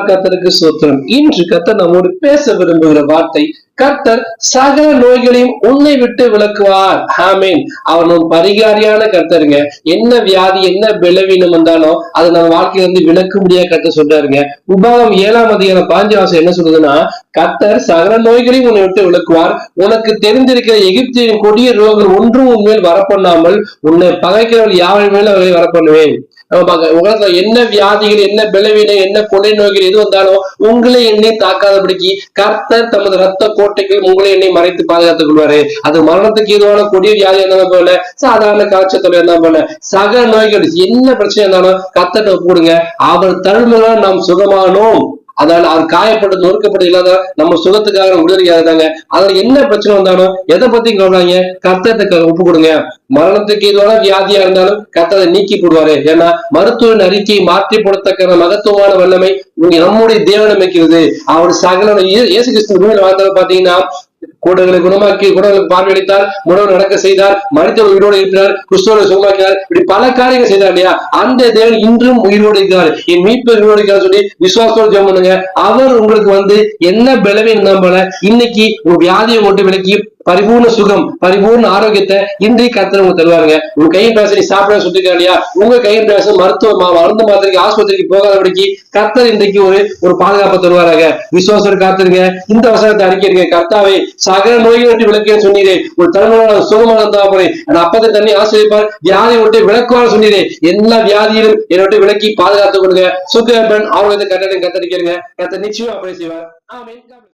கர்த்தருக்கு சோத்திரம். இன்று கர்த்தர் நம்மோடு பேச விரும்புகிற வார்த்தை, கர்த்தர் சகல நோய்களையும் உன்னை விட்டு விலக்குவார். ஆமீன். அவர் நம்ம பரிகாரியான கர்த்தருங்க. என்ன வியாதி என்ன பலவீனம் வந்தாலும் அது நம்ம வாழ்க்கையில இருந்து விலக்க முடியாத கர்த்தர் சொல்றாருங்க. உபாகம் 7:5 என்ன சொல்றதுன்னா, கர்த்தர் சகல நோய்களையும் உன்னை விட்டு விலக்குவார். உனக்கு தெரிந்திருக்கிற எகிப்தின் கொடிய ரோகங்கள் ஒன்றும் உன்மேல் வரப்பண்ணாமல் உன்னை பகைக்கிறவர்கள் யாவர் மேல அவரை வரப்பண்ணுவேன். உலகத்துல என்ன வியாதிகள் என்ன பலவீனம் என்ன கொலை நோய்கள் எது வந்தாலும் உங்களை எண்ணெய் தாக்காதபடிக்கு கர்த்தர் தமது ரத்த கோட்டைகள் உங்களை எண்ணெய் மறைத்து பாதுகாத்துக் கொள்வாரு. அது மரணத்துக்கு எதுவான கொடிய வியாதி இருந்தாலும் போல, சாதாரண காய்ச்சல் இருந்தாலும் போல, சக நோய்கள் என்ன பிரச்சனை இருந்தாலும் கர்த்தர்ட்ட ஒப்புடுங்க. அவர் தழும்புகளால் நாம் சுகமானோம். அதனால அது காயப்பட்டு நொறுக்கப்பட்டு இல்லாத நம்ம சுகத்துக்காக விடுதலையாதாங்க. அதுல என்ன பிரச்சனை வந்தாலும் எதை பத்தி கவலைங்க, கர்த்தத்தை ஒப்பு கொடுங்க. மரணத்துக்கு எதுவான வியாதியா இருந்தாலும் கர்த்தரை நீக்கி போடுவாரு. ஏன்னா மருத்துவ அறிக்கையை மாற்றி போடத்தக்க மகத்துவமான வல்லமை நம்முடைய தேவனை வைக்கிறது. அவர் சகல இயேசு கிறிஸ்து வாழ்ந்தவர் பாத்தீங்கன்னா, கூடங்களை குணமாக்கி குடங்களுக்கு பார்வையளித்தார், முடவர் நடக்க செய்தார், மனிதர் உயிரோடு இருக்கிறார், கிறிஸ்துவோட சுகமாக்கினார், இப்படி பல காரியங்கள் செய்தார் இல்லையா? அந்த தேவன் இன்றும் உயிரோடு இருக்கிறார். என் மீட்பு உயிரோடு இருக்கிறார் சொல்லி விசுவாசத்தோடு ஜெபம் பண்ணுங்க. அவர் உங்களுக்கு என்ன பலவீனம் போல இன்னைக்கு ஒரு வியாதியை கொண்டு விலக்கி பரிபூர்ண சுகம் பரிபூர்ண ஆரோக்கியத்தை இன்றைக்கு கர்த்தர் உங்களுக்கு தருவாருங்க. உங்க கையின் பேச நீ சாப்பிட சுத்திருக்கா இல்லையா? உங்க கையின் பேச மருந்து மாத்திரைக்கு ஆஸ்பத்திரிக்கு போகாதபடிக்கு கர்த்தர் இன்றைக்கு ஒரு பாதுகாப்பை தருவாராங்க. விசுவாசம் காத்துருங்க. இந்த வசனத்தை அறிக்கைங்க. கர்த்தாவை சகல நோயை விட்டு விளக்கேன்னு சொன்னீரே, ஒரு தலைமுறை சுகமாக இருந்தா போறேன், அப்பத்தை தண்ணி ஆசிரியப்பார், வியாதியை விட்டு விளக்குவான்னு சொன்னீரே, எல்லா வியாதியிலும் என்னை விட்டு விலக்கி பாதுகாத்துக் கொடுங்க. சுகபன் ஆரோக்கியத்தை கட்டணம் கத்தடிக்கிறங்க. கத்த நிச்சயம் அப்படி செய்வார். ஆமென்.